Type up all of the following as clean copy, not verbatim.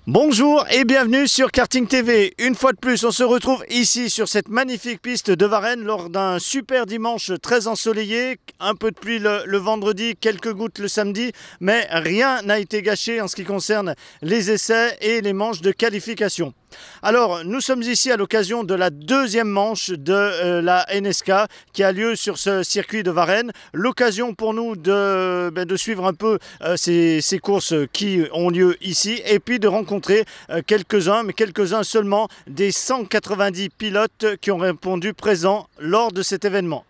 Bonjour et bienvenue sur Karting TV. Une fois de plus, on se retrouve ici sur cette magnifique piste de Varennes lors d'un super dimanche très ensoleillé. Un peu de pluie le vendredi, quelques gouttes le samedi, mais rien n'a été gâché en ce qui concerne les essais et les manches de qualification. Alors, nous sommes ici à l'occasion de la deuxième manche de la NSK qui a lieu sur ce circuit de Varennes. L'occasion pour nous de suivre un peu ces courses qui ont lieu ici et puis de rencontrer quelques-uns, mais quelques-uns seulement, des 190 pilotes qui ont répondu présents lors de cet événement.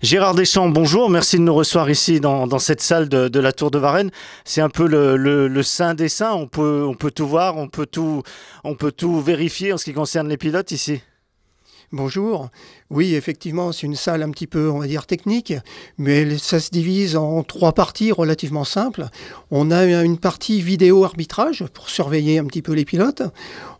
Gérard Deschamps, bonjour, merci de nous recevoir ici dans cette salle de la Tour de Varennes. C'est un peu le saint des saints, on peut tout voir, on peut tout vérifier en ce qui concerne les pilotes ici. Bonjour. Oui, effectivement, c'est une salle un petit peu, on va dire, technique, mais ça se divise en 3 parties relativement simples. On a une partie vidéo arbitrage pour surveiller un petit peu les pilotes.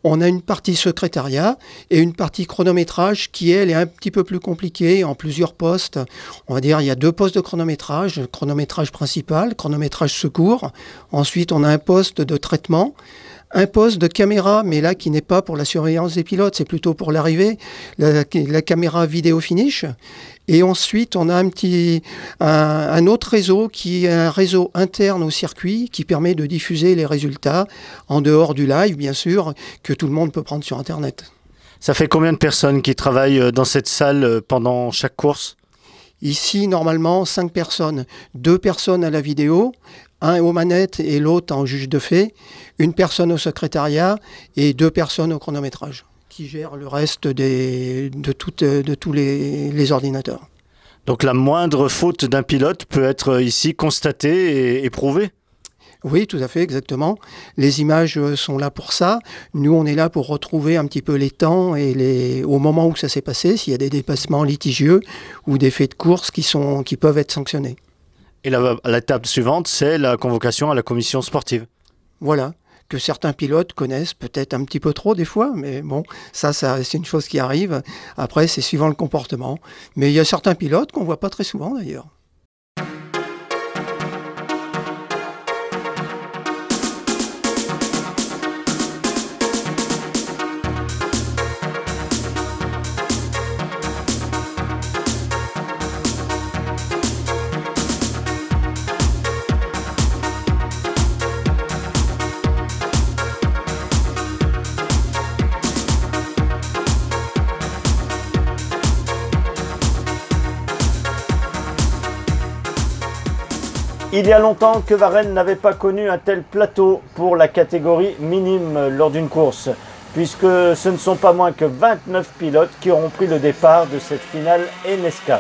On a une partie secrétariat et une partie chronométrage qui, elle, est un petit peu plus compliquée en plusieurs postes. On va dire, il y a 2 postes de chronométrage principal, chronométrage secours. Ensuite, on a un poste de traitement. Un poste de caméra, mais là qui n'est pas pour la surveillance des pilotes, c'est plutôt pour l'arrivée, la caméra vidéo finish. Et ensuite, on a un autre réseau qui est un réseau interne au circuit qui permet de diffuser les résultats en dehors du live, bien sûr, que tout le monde peut prendre sur Internet. Ça fait combien de personnes qui travaillent dans cette salle pendant chaque course ? Ici, normalement, 5 personnes. 2 personnes à la vidéo, un aux manettes et l'autre en juge de fait, une personne au secrétariat et 2 personnes au chronométrage qui gèrent le reste de tous les ordinateurs. Donc la moindre faute d'un pilote peut être ici constatée et prouvée ? Oui, tout à fait, exactement. Les images sont là pour ça. Nous, on est là pour retrouver un petit peu les temps et au moment où ça s'est passé, s'il y a des dépassements litigieux ou des faits de course qui peuvent être sanctionnés. Et l'étape suivante, c'est la convocation à la commission sportive. Voilà, que certains pilotes connaissent peut-être un petit peu trop des fois, mais bon, ça c'est une chose qui arrive. Après, c'est suivant le comportement. Mais il y a certains pilotes qu'on ne voit pas très souvent d'ailleurs. Il y a longtemps que Varennes n'avait pas connu un tel plateau pour la catégorie minime lors d'une course, puisque ce ne sont pas moins que 29 pilotes qui auront pris le départ de cette finale NSK.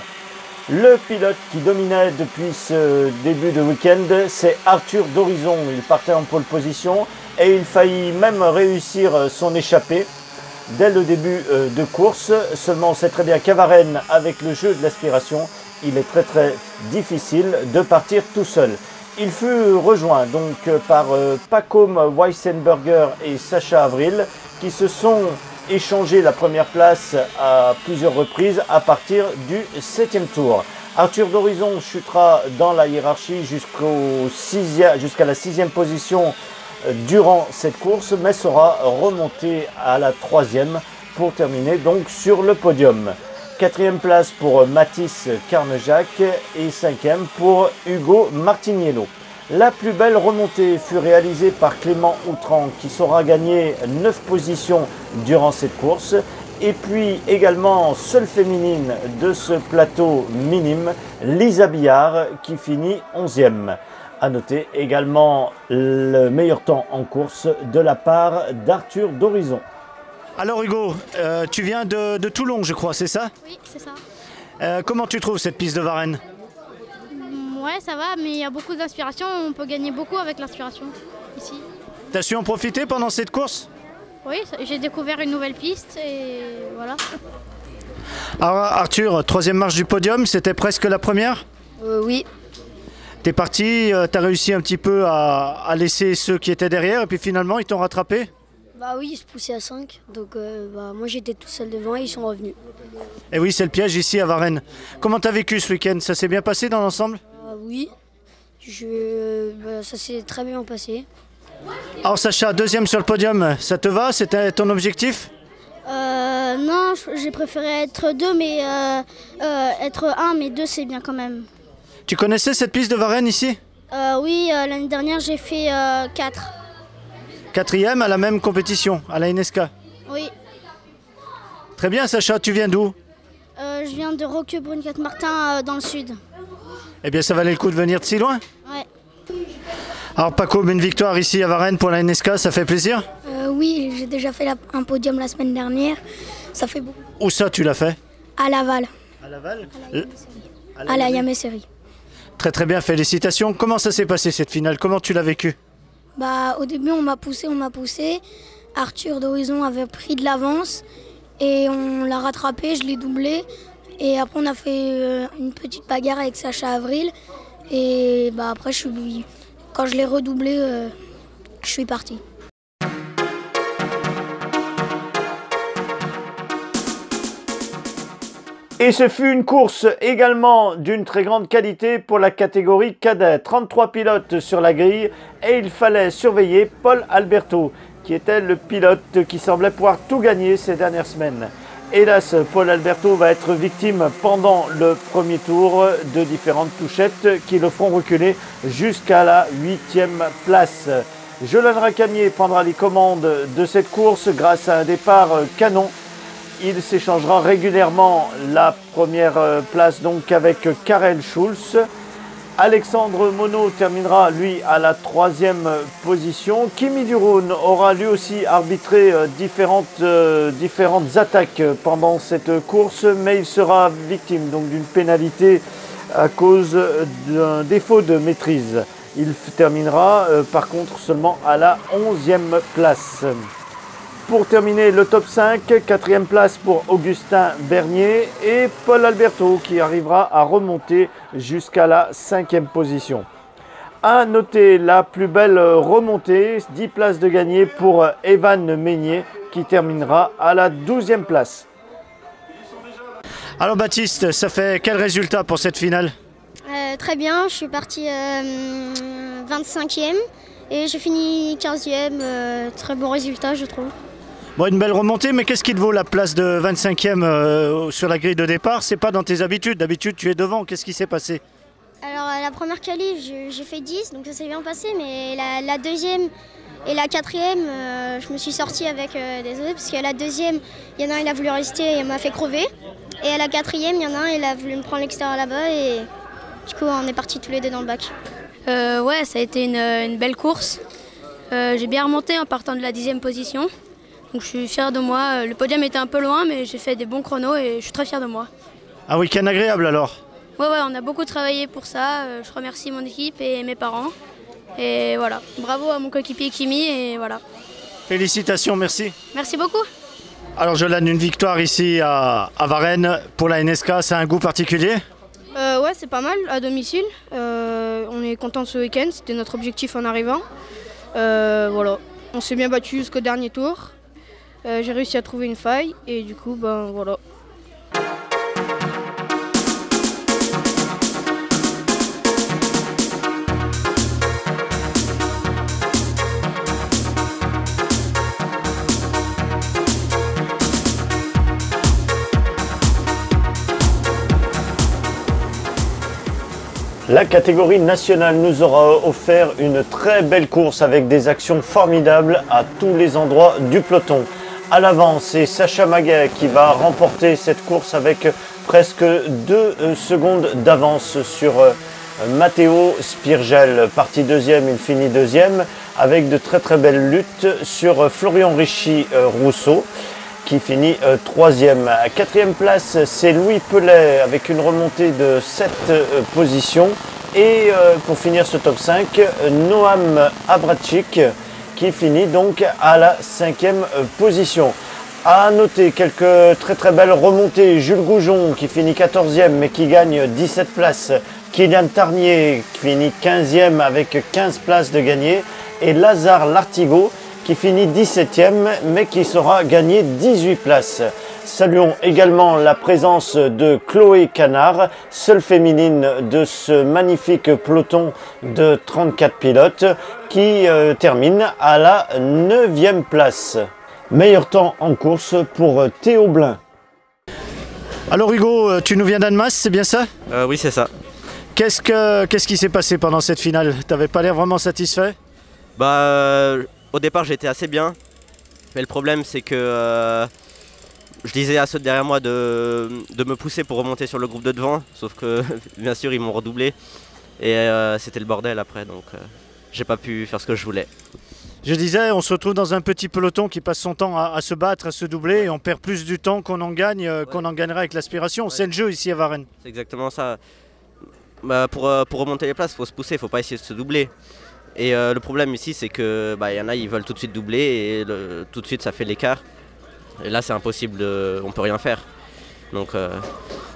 Le pilote qui dominait depuis ce début de week-end, c'est Arthur d'Horizon. Il partait en pole position et il faillit même réussir son échappée dès le début de course. Seulement on sait très bien qu'à Varennes, avec le jeu de l'aspiration, il est très difficile de partir tout seul. Il fut rejoint donc par Pacôme Weissenberger et Sacha Avril qui se sont échangé la première place à plusieurs reprises à partir du 7e tour. Arthur d'Horizon chutera dans la hiérarchie jusqu'à la 6e position durant cette course, mais sera remonté à la 3e pour terminer donc sur le podium. 4e place pour Mathis Carnejac et 5e pour Hugo Martiniello. La plus belle remontée fut réalisée par Clément Outran qui saura gagner 9 positions durant cette course. Et puis également, seule féminine de ce plateau minime, Lisa Billard qui finit 11e. À noter également le meilleur temps en course de la part d'Arthur d'Horizon. Alors Hugo, tu viens de Toulon je crois, c'est ça? Oui, c'est ça. Comment tu trouves cette piste de Varennes? Ouais, ça va, mais il y a beaucoup d'inspiration. On peut gagner beaucoup avec l'inspiration ici. T'as su en profiter pendant cette course? Oui, j'ai découvert une nouvelle piste et voilà. Alors Arthur, 3e marche du podium, c'était presque la première? Oui. T'es parti, t'as réussi un petit peu à laisser ceux qui étaient derrière et puis finalement ils t'ont rattrapé? Bah oui, ils se poussaient à 5, donc moi j'étais tout seul devant et ils sont revenus. Et oui, c'est le piège ici à Varennes. Comment t'as vécu ce week-end? Ça s'est bien passé dans l'ensemble? Oui, ça s'est très bien passé. Alors Sacha, 2e sur le podium, ça te va? C'était ton objectif? Non, j'ai préféré être 2, mais être 1, mais 2 c'est bien quand même. Tu connaissais cette piste de Varennes ici? Oui, l'année dernière j'ai fait 4. 4e à la même compétition, à la NSK. Oui. Très bien Sacha, tu viens d'où? Je viens de Roquebrune-Quatre-Martin dans le sud. Eh bien ça valait le coup de venir de si loin? Ouais. Alors Paco, une victoire ici à Varennes pour la NSK, ça fait plaisir? Oui, j'ai déjà fait un podium la semaine dernière. Ça fait beaucoup. Où ça tu l'as fait? À Laval, À Laval? à la Yamé-Série. Très très bien, félicitations. Comment ça s'est passé cette finale? Comment tu l'as vécu? Bah, au début, on m'a poussé. Arthur d'Horizon avait pris de l'avance et on l'a rattrapé, je l'ai doublé. Et après, on a fait une petite bagarre avec Sacha Avril. Et bah, après, quand je l'ai redoublé, je suis parti. Et ce fut une course également d'une très grande qualité pour la catégorie cadet. 33 pilotes sur la grille et il fallait surveiller Paul Alberto, qui était le pilote qui semblait pouvoir tout gagner ces dernières semaines. Hélas, Paul Alberto va être victime pendant le premier tour de différentes touchettes qui le feront reculer jusqu'à la 8e place. Jolan Racamier prendra les commandes de cette course grâce à un départ canon. Il s'échangera régulièrement la première place donc avec Karel Schulz. Alexandre Monod terminera lui à la 3e position. Kimi Duroun aura lui aussi arbitré différentes attaques pendant cette course, mais il sera victime donc d'une pénalité à cause d'un défaut de maîtrise. Il terminera par contre seulement à la 11e place. Pour terminer le top 5, 4e place pour Augustin Bernier et Paul Alberto qui arrivera à remonter jusqu'à la 5e position. À noter la plus belle remontée, 10 places de gagné pour Evan Meignier qui terminera à la 12e place. Alors Baptiste, ça fait quel résultat pour cette finale? Très bien, je suis parti 25e et j'ai fini 15e. Très bon résultat je trouve. Bon, une belle remontée, mais qu'est-ce qui te vaut la place de 25e sur la grille de départ? C'est pas dans tes habitudes. D'habitude, tu es devant. Qu'est-ce qui s'est passé? Alors, la première qualif, j'ai fait 10, donc ça s'est bien passé. Mais la deuxième et la 4e, je me suis sortie avec des autres. Parce qu'à la deuxième, il y en a un, il a voulu rester et il m'a fait crever. Et à la 4e, il y en a un, il a voulu me prendre l'extérieur là-bas. Et du coup, on est partis tous les deux dans le bac. Ouais, ça a été une belle course. J'ai bien remonté en partant de la 10e position. Donc je suis fière de moi. Le podium était un peu loin, mais j'ai fait des bons chronos et je suis très fière de moi. Un week-end agréable alors? Ouais, on a beaucoup travaillé pour ça. Je remercie mon équipe et mes parents. Et voilà, bravo à mon coéquipier Kimi et voilà. Félicitations, merci. Merci beaucoup. Alors Jolan, une victoire ici à Varennes pour la NSK, c'est un goût particulier? Ouais, c'est pas mal à domicile. On est content de ce week-end, c'était notre objectif en arrivant. Voilà, on s'est bien battu jusqu'au dernier tour. J'ai réussi à trouver une faille et du coup, ben voilà. La catégorie nationale nous aura offert une très belle course avec des actions formidables à tous les endroits du peloton. À l'avant, c'est Sacha Maguet qui va remporter cette course avec presque 2 secondes d'avance sur Matteo Spirgel. Parti deuxième, il finit deuxième avec de très belles luttes sur Florian Richy-Rousseau qui finit troisième. À quatrième place, c'est Louis Pellet avec une remontée de 7 positions. Et pour finir ce top 5, Noam Abrachik qui finit donc à la 5e position. À noter quelques très belles remontées. Jules Goujon qui finit 14e mais qui gagne 17 places. Kylian Tarnier qui finit 15e avec 15 places de gagné. Et Lazare Lartigot qui finit 17e mais qui saura gagner 18 places. Saluons également la présence de Chloé Canard, seule féminine de ce magnifique peloton de 34 pilotes qui termine à la 9e place. Meilleur temps en course pour Théo Blin. Alors Hugo, tu nous viens d'Annemasse, c'est bien ça? Oui, c'est ça. Qu'est-ce qui s'est passé pendant cette finale? Tu n'avais pas l'air vraiment satisfait? Au départ, j'étais assez bien. Mais le problème, c'est que je disais à ceux derrière moi de me pousser pour remonter sur le groupe de devant. Sauf que, bien sûr, ils m'ont redoublé. Et c'était le bordel après. Donc, j'ai pas pu faire ce que je voulais. Je disais, on se retrouve dans un petit peloton qui passe son temps à se battre, à se doubler. Et on perd plus du temps qu'on en gagne, qu'on en gagnera avec l'aspiration. Ouais. C'est le jeu ici à Varennes. C'est exactement ça. Pour remonter les places, il faut se pousser, il ne faut pas essayer de se doubler. Et le problème ici, c'est que y en a, ils veulent tout de suite doubler et tout de suite, ça fait l'écart. Et là, c'est impossible, on ne peut rien faire. Donc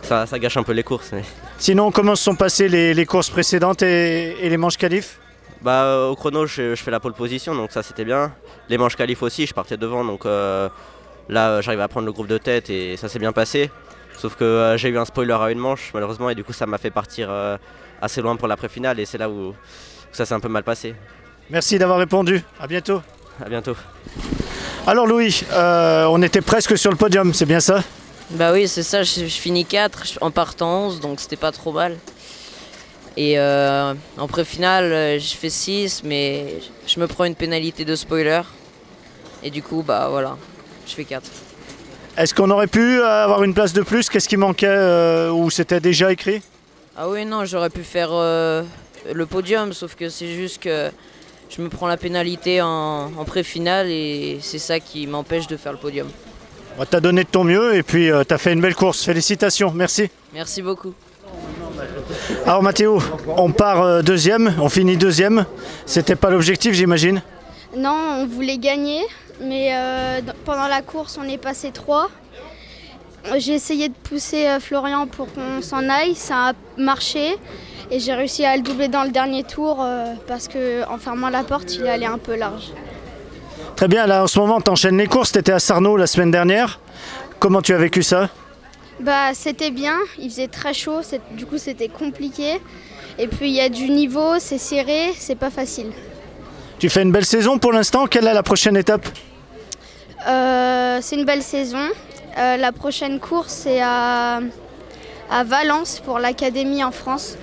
ça gâche un peu les courses. Mais... Sinon, comment se sont passées les courses précédentes et les manches qualifs? Au chrono, je fais la pole position, donc ça c'était bien. Les manches qualifs aussi, je partais devant, donc là, j'arrivais à prendre le groupe de tête et ça s'est bien passé. Sauf que j'ai eu un spoiler à une manche, malheureusement, et du coup, ça m'a fait partir assez loin pour l'après-finale et c'est là où ça s'est un peu mal passé. Merci d'avoir répondu. À bientôt. À bientôt. Alors Louis, on était presque sur le podium, c'est bien ça? Bah oui, c'est ça, je finis 4 en partant 11, donc c'était pas trop mal. Et en pré-finale, je fais 6, mais je me prends une pénalité de spoiler. Et du coup, voilà, je fais 4. Est-ce qu'on aurait pu avoir une place de plus? Qu'est-ce qui manquait ou c'était déjà écrit? Ah oui, non, j'aurais pu faire le podium, sauf que c'est juste que je me prends la pénalité en pré-finale et c'est ça qui m'empêche de faire le podium. Tu as donné de ton mieux et puis tu as fait une belle course. Félicitations, merci. Merci beaucoup. Alors Mathéo, on part deuxième, on finit deuxième. C'était pas l'objectif, j'imagine? Non, on voulait gagner, mais pendant la course, on est passé 3. J'ai essayé de pousser Florian pour qu'on s'en aille, ça a marché. Et j'ai réussi à le doubler dans le dernier tour parce qu'en fermant la porte, il est allé un peu large. Très bien, là en ce moment, tu enchaînes les courses. Tu étais à Sarno la semaine dernière. Comment tu as vécu ça? C'était bien, il faisait très chaud, du coup c'était compliqué. Et puis il y a du niveau, c'est serré, c'est pas facile. Tu fais une belle saison pour l'instant, quelle est la prochaine étape? C'est une belle saison. La prochaine course c'est à Valence pour l'académie en France.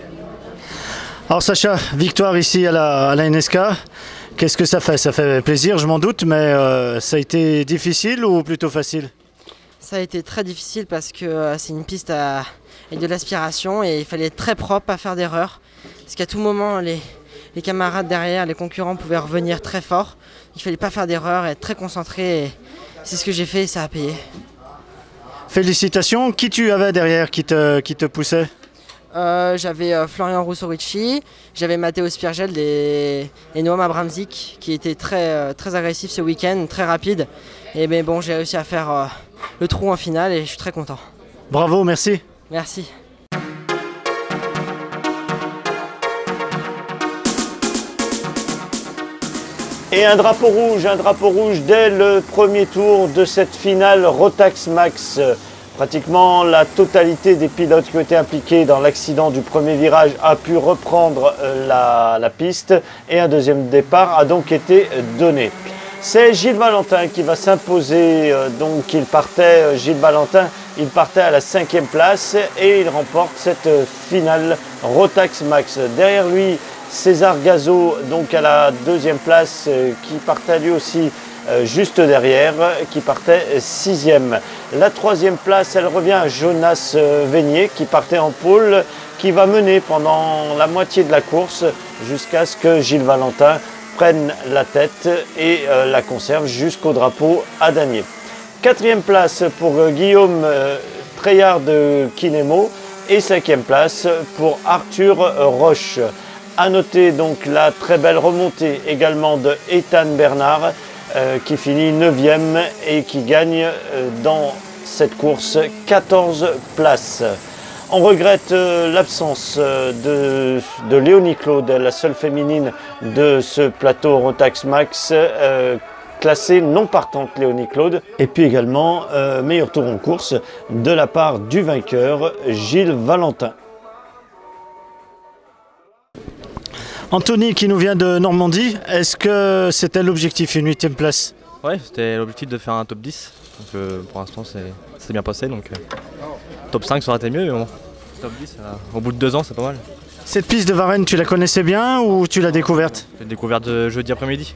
Alors Sacha, victoire ici à la NSK. Qu'est-ce que ça fait? Ça fait plaisir, je m'en doute, mais ça a été difficile ou plutôt facile? Ça a été très difficile parce que c'est une piste avec de l'aspiration et il fallait être très propre, pas faire d'erreur. Parce qu'à tout moment, les camarades derrière, les concurrents pouvaient revenir très fort. Il fallait pas faire d'erreur, être très concentré. Et c'est ce que j'ai fait et ça a payé. Félicitations. Qui tu avais derrière qui te poussait? J'avais Florian Rousseau-Ricci, j'avais Matteo Spirgel et Noam Abramzik qui étaient très agressifs ce week-end, très rapides. Et bon, j'ai réussi à faire le trou en finale et je suis très content. Bravo, merci. Merci. Et un drapeau rouge dès le premier tour de cette finale Rotax Max. Pratiquement la totalité des pilotes qui ont été impliqués dans l'accident du premier virage a pu reprendre la piste et un deuxième départ a donc été donné. C'est Gilles Valentin qui va s'imposer, donc Gilles Valentin, il partait à la 5e place et il remporte cette finale Rotax Max. Derrière lui, César Gazo, donc à la 2e place, qui partait lui aussi juste derrière, qui partait 6e. La 3e place, elle revient à Jonas Vénier, qui partait en pôle, qui va mener pendant la moitié de la course jusqu'à ce que Gilles Valentin prenne la tête et la conserve jusqu'au drapeau à damier. 4e place pour Guillaume Treillard de Kinemo et 5e place pour Arthur Roche. A noter donc la très belle remontée également de Ethan Bernard qui finit 9e et qui gagne dans cette course 14 places. On regrette l'absence de Léonie Claude, la seule féminine de ce plateau Rotax Max, classée non partante Léonie Claude. Et puis également meilleur tour en course de la part du vainqueur Gilles Valentin. Anthony qui nous vient de Normandie, est-ce que c'était l'objectif, une 8e place? Ouais, c'était l'objectif de faire un top 10. Donc pour l'instant c'est bien passé, donc top 5 ça aurait été mieux, mais bon, top 10 au bout de 2 ans c'est pas mal. Cette piste de Varennes, tu la connaissais bien ou tu l'as découverte? J'ai découvert jeudi après-midi.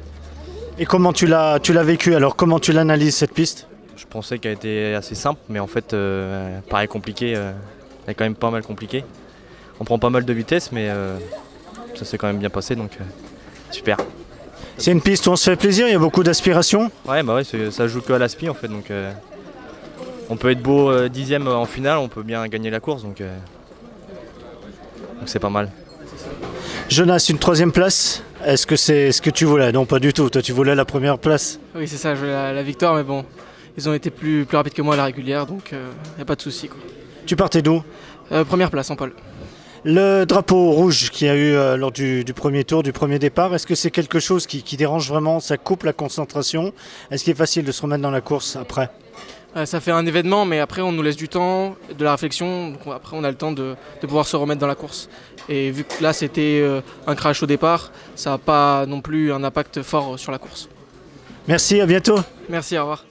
Et comment tu l'as vécu alors? Comment tu l'analyses cette piste? Je pensais qu'elle était assez simple, mais en fait pareil compliquée, elle est quand même pas mal compliquée. On prend pas mal de vitesse, mais ça s'est quand même bien passé, donc super. C'est une piste où on se fait plaisir, il y a beaucoup d'aspiration? Ouais, bah ouais, ça joue que à l'aspi en fait, donc on peut être beau 10e en finale, on peut bien gagner la course, donc c'est pas mal. Jonas, une 3e place, est-ce que c'est ce que tu voulais? Non, pas du tout, toi tu voulais la 1re place. Oui, c'est ça, je voulais la victoire, mais bon, ils ont été plus rapides que moi à la régulière, donc il n'y a pas de souci, quoi. Tu partais d'où? 1re place en pole. Le drapeau rouge qu'il y a eu lors du premier tour, du premier départ, est-ce que c'est quelque chose qui dérange vraiment? Ça coupe la concentration? Est-ce qu'il est facile de se remettre dans la course après? Ça fait un événement, mais après on nous laisse du temps, de la réflexion, donc après on a le temps de pouvoir se remettre dans la course. Et vu que là c'était un crash au départ, ça n'a pas non plus un impact fort sur la course. Merci, à bientôt. Merci, au revoir.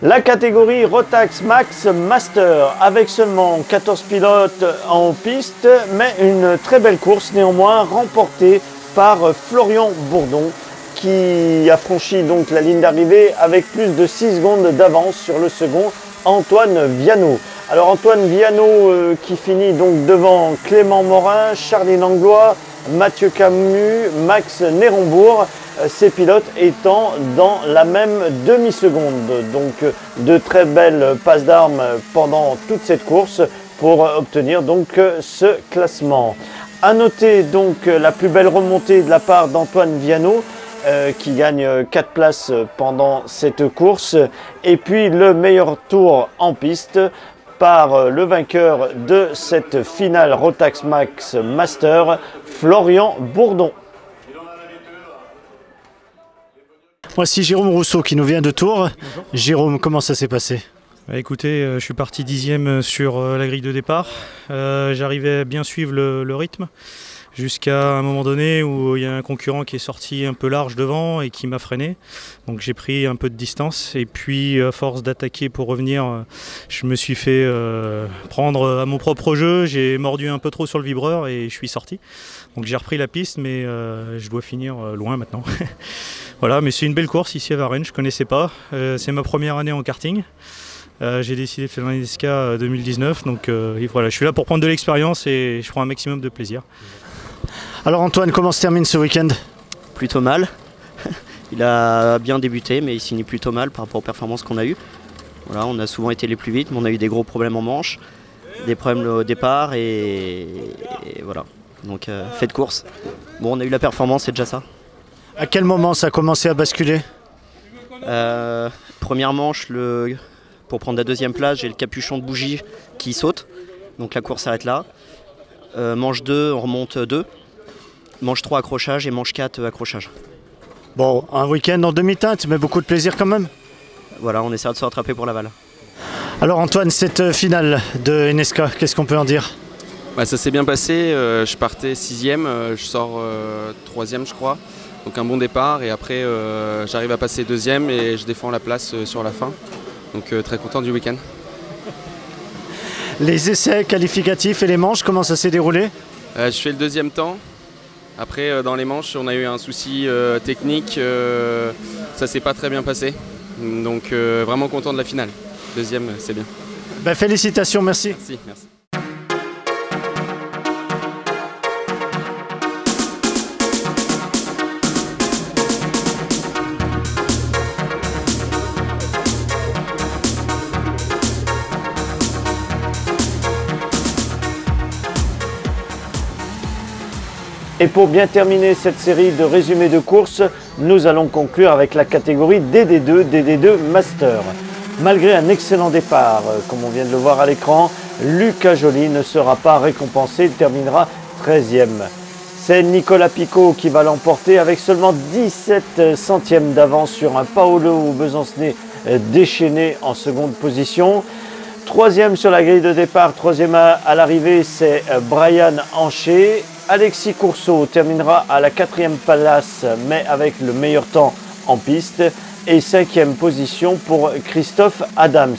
La catégorie Rotax Max Master avec seulement 14 pilotes en piste, mais une très belle course néanmoins remportée par Florian Bourdon qui a franchi donc la ligne d'arrivée avec plus de 6 secondes d'avance sur le second Antoine Viano. Alors Antoine Viano qui finit donc devant Clément Morin, Charlie Langlois, Mathieu Camus, Max Néronbourg, ces pilotes étant dans la même demi-seconde. Donc de très belles passes d'armes pendant toute cette course pour obtenir donc ce classement. À noter donc la plus belle remontée de la part d'Antoine Viano qui gagne 4 places pendant cette course, et puis le meilleur tour en piste par le vainqueur de cette finale Rotax Max Master, Florian Bourdon. Voici Jérôme Rousseau qui nous vient de Tours. Bonjour. Jérôme, comment ça s'est passé? Écoutez, je suis parti 10e sur la grille de départ. J'arrivais à bien suivre le rythme jusqu'à un moment donné où il y a un concurrent qui est sorti un peu large devant et qui m'a freiné. Donc j'ai pris un peu de distance et puis à force d'attaquer pour revenir, je me suis fait prendre à mon propre jeu. J'ai mordu un peu trop sur le vibreur et je suis sorti. Donc j'ai repris la piste, mais je dois finir loin maintenant. Voilà, mais c'est une belle course ici à Varennes, je ne connaissais pas. C'est ma première année en karting. J'ai décidé de faire l'ANESCA 2019, donc voilà, je suis là pour prendre de l'expérience et je prends un maximum de plaisir. Alors Antoine, comment se termine ce week-end? Plutôt mal. Il a bien débuté, mais il finit plutôt mal par rapport aux performances qu'on a eues. Voilà, on a souvent été les plus vite, mais on a eu des gros problèmes en manche, des problèmes au départ et voilà. Donc fait de course. Bon, on a eu la performance, c'est déjà ça. À quel moment ça a commencé à basculer? Première manche, pour prendre la deuxième place, j'ai le capuchon de bougie qui saute. Donc la course s'arrête là. Manche 2, on remonte 2. Manche 3, accrochage, et manche 4, accrochage. Bon, un week-end en demi-teinte, mais beaucoup de plaisir quand même. Voilà, on essaiera de se rattraper pour Laval. Alors Antoine, cette finale de NSK, qu'est-ce qu'on peut en dire? Ça s'est bien passé, je partais 6e, je sors 3e je crois. Donc un bon départ et après j'arrive à passer 2e et je défends la place sur la fin. Donc très content du week-end. Les essais qualificatifs et les manches, comment ça s'est déroulé? Je fais le deuxième temps. Après dans les manches on a eu un souci technique, ça s'est pas très bien passé. Donc vraiment content de la finale. Deuxième, c'est bien. Félicitations, merci. Merci. Et pour bien terminer cette série de résumés de course, nous allons conclure avec la catégorie DD2 Master. Malgré un excellent départ, comme on vient de le voir à l'écran, Lucas Joly ne sera pas récompensé, il terminera 13e. C'est Nicolas Picaud qui va l'emporter avec seulement 17 centièmes d'avance sur un Paolo Besancenais déchaîné en seconde position. Troisième sur la grille de départ, troisième à l'arrivée, c'est Brian Hanché. Alexis Courceau terminera à la 4e place, mais avec le meilleur temps en piste. Et 5e position pour Christophe Adams.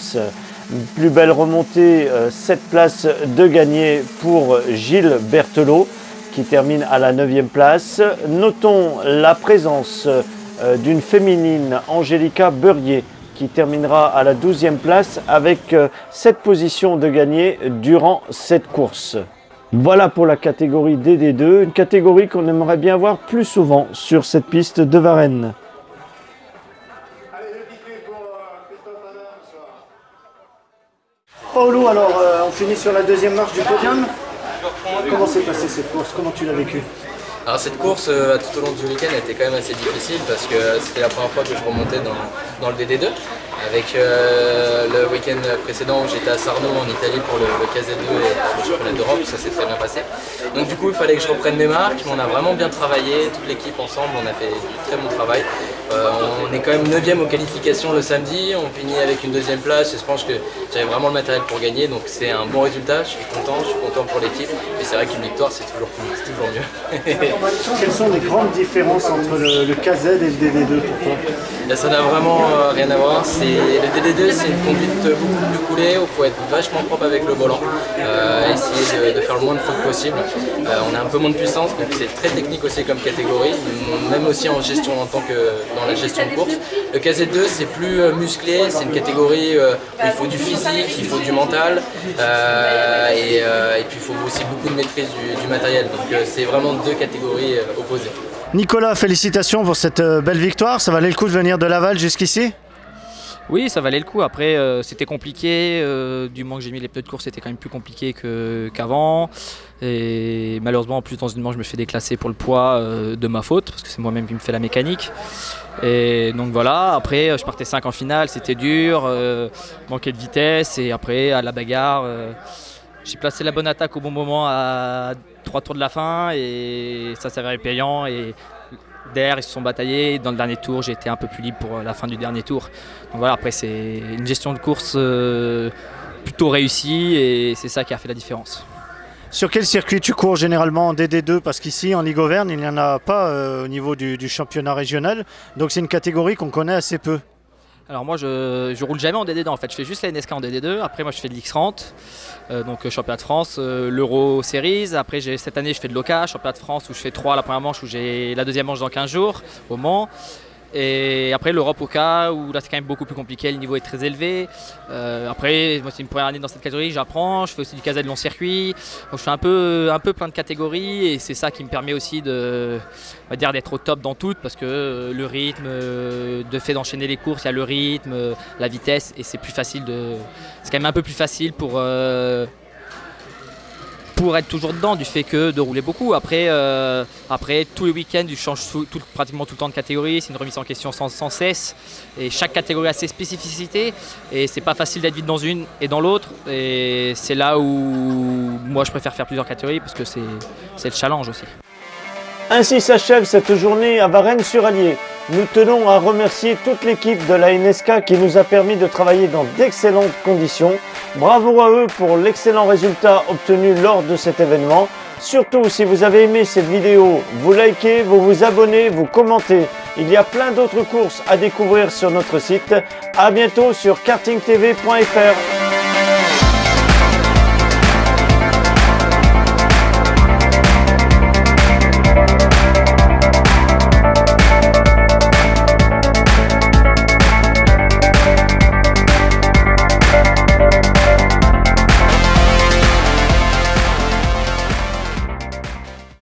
Plus belle remontée, 7 places de gagné pour Gilles Berthelot, qui termine à la 9e place. Notons la présence d'une féminine, Angélica Beurrier, qui terminera à la 12e place avec 7 positions de gagné durant cette course. Voilà pour la catégorie DD2, une catégorie qu'on aimerait bien voir plus souvent sur cette piste de Varennes. Paolo, alors on finit sur la deuxième marche du podium. Comment s'est passée cette course? Comment tu l'as vécue? Alors cette course tout au long du week-end était quand même assez difficile parce que c'était la première fois que je remontais dans le DD2. Avec le week-end précédent où j'étais à Sarno en Italie pour le KZ2 et le championnat d'Europe, ça s'est très bien passé. Donc du coup il fallait que je reprenne mes marques, on a vraiment bien travaillé, toute l'équipe ensemble, on a fait du très bon travail. On est quand même 9e aux qualifications le samedi, on finit avec une 2e place et je pense que j'avais vraiment le matériel pour gagner, donc c'est un bon résultat, je suis content pour l'équipe et c'est vrai qu'une victoire c'est toujours mieux. Quelles sont les grandes différences entre le KZ et le DD2 pour toi? Là, ça n'a vraiment rien à voir. Le DD2 c'est une conduite beaucoup plus coulée, il faut être vachement propre avec le volant, essayer de faire le moins de fautes possible. On a un peu moins de puissance, donc c'est très technique aussi comme catégorie, même aussi en gestion en tant que dans la gestion de course. Le KZ2 c'est plus musclé, c'est une catégorie où il faut du physique, il faut du mental et puis il faut aussi beaucoup de maîtrise du matériel. Donc c'est vraiment deux catégories opposées. Nicolas, félicitations pour cette belle victoire. Ça valait le coup de venir de Laval jusqu'ici? Oui, ça valait le coup. Après, c'était compliqué. Du moment que j'ai mis les pneus de course, c'était quand même plus compliqué qu'avant. Et malheureusement, en plus, dans une manche, je me fais déclasser pour le poids de ma faute, parce que c'est moi-même qui me fais la mécanique. Et donc voilà, après, je partais 5 en finale, c'était dur, manquait de vitesse. Et après, à la bagarre, j'ai placé la bonne attaque au bon moment à 3 tours de la fin. Et ça s'est avéré payant. Et derrière, ils se sont bataillés. Dans le dernier tour, j'ai été un peu plus libre pour la fin du dernier tour. Donc voilà, après, c'est une gestion de course plutôt réussie et c'est ça qui a fait la différence. Sur quel circuit tu cours généralement en DD2? Parce qu'ici, en Ligue Auvergne, il n'y en a pas au niveau du championnat régional. Donc c'est une catégorie qu'on connaît assez peu. Alors moi, je roule jamais en DD2 en fait. Je fais juste la NSK en DD2. Après, moi, je fais de l'X30, donc championnat de France, l'Euro Series. Après, cette année, je fais de l'OCA, championnat de France, où je fais 3 la première manche, où j'ai la deuxième manche dans 15 jours, au Mans. Et après, l'Europe OCA, où là, c'est quand même beaucoup plus compliqué, le niveau est très élevé. Après, moi, c'est une première année dans cette catégorie, j'apprends. Je fais aussi du KZ de long circuit. Donc, je fais un peu plein de catégories et c'est ça qui me permet aussi d'être au top dans toutes, parce que le rythme, de fait d'enchaîner les courses, il y a le rythme, la vitesse, et c'est plus facile c'est quand même un peu plus facile pour pour être toujours dedans du fait que de rouler beaucoup. Après tous les week-ends, tu changes pratiquement tout le temps de catégorie, c'est une remise en question sans cesse. Et chaque catégorie a ses spécificités et c'est pas facile d'être vite dans une et dans l'autre. Et c'est là où moi je préfère faire plusieurs catégories parce que c'est le challenge aussi. Ainsi s'achève cette journée à Varennes-sur-Allier. Nous tenons à remercier toute l'équipe de la NSK qui nous a permis de travailler dans d'excellentes conditions. Bravo à eux pour l'excellent résultat obtenu lors de cet événement. Surtout, si vous avez aimé cette vidéo, vous likez, vous vous abonnez, vous commentez. Il y a plein d'autres courses à découvrir sur notre site. À bientôt sur kartingtv.fr.